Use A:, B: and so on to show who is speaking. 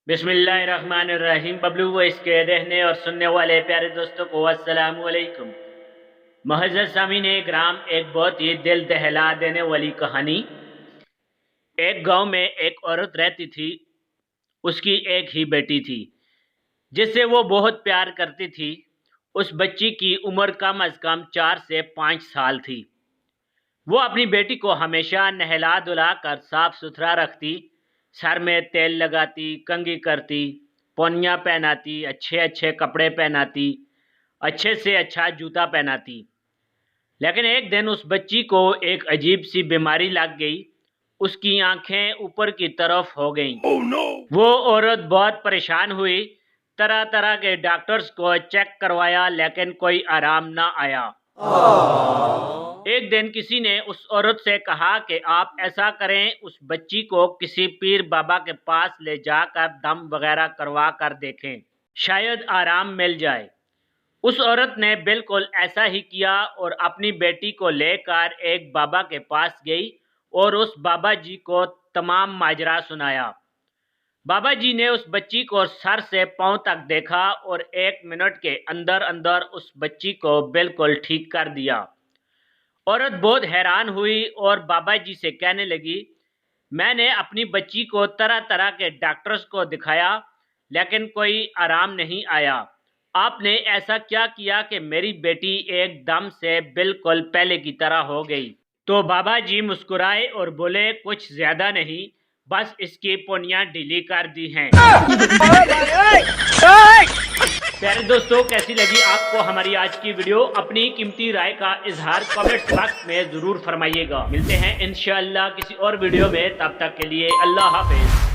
A: بسم اللہ الرحمن الرحیم۔ ببلو وائس کے دیکھنے اور سننے والے پیارے دوستوں کو السلام علیکم۔ معزز سامعین کرام، ایک بہت ہی دل دہلا دینے والی کہانی۔ ایک گاؤں میں ایک عورت رہتی تھی۔ اس کی ایک ہی بیٹی تھی جس سے وہ بہت پیار کرتی تھی۔ اس بچی کی عمر کم از کم 4 سے 5 سال تھی۔ وہ اپنی بیٹی کو ہمیشہ نہلا دھلا کر صاف ستھرا رکھتی، سر میں تیل لگاتی، کنگھی کرتی، پونیاں پہناتی، اچھے کپڑے پہناتی، اچھے سے اچھا جوتا پہناتی۔ لیکن ایک دن اس بچی کو ایک عجیب سی بیماری لگ گئی۔ اس کی آنکھیں اوپر کی طرف ہو گئیں۔ وہ عورت بہت پریشان ہوئی، طرح طرح کے ڈاکٹرز کو چیک کروایا لیکن کوئی آرام نہ آیا۔ ایک دن کسی نے اس عورت سے کہا کہ آپ ایسا کریں، اس بچی کو کسی پیر بابا کے پاس لے جا کر دم وغیرہ کروا کر دیکھیں، شاید آرام مل جائے۔ اس عورت نے بالکل ایسا ہی کیا اور اپنی بیٹی کو لے کر ایک بابا کے پاس گئی اور اس بابا جی کو تمام ماجرا سنایا۔ بابا جی نے اس بچی کو سر سے پاؤں تک دیکھا اور 1 منٹ کے اندر اندر اس بچی کو بالکل ٹھیک کر دیا۔ عورت بہت حیران ہوئی اور بابا جی سے کہنے لگی، میں نے اپنی بچی کو طرح طرح کے ڈاکٹرز کو دکھایا لیکن کوئی آرام نہیں آیا۔ آپ نے ایسا کیا کیا کہ میری بیٹی ایک دم سے بالکل پہلے کی طرح ہو گئی؟ تو بابا جی مسکرائے اور بولے، کچھ زیادہ نہیں، بس اس کی پونیاں ڈھیلی کر دی ہیں۔ پیارے دوستو، کیسی لگی آپ کو ہماری آج کی ویڈیو؟ اپنی قیمتی رائے کا اظہار کمنٹ باکس میں ضرور فرمائیے گا۔ ملتے ہیں انشاءاللہ کسی اور ویڈیو میں، تب تک کے لیے اللہ حافظ۔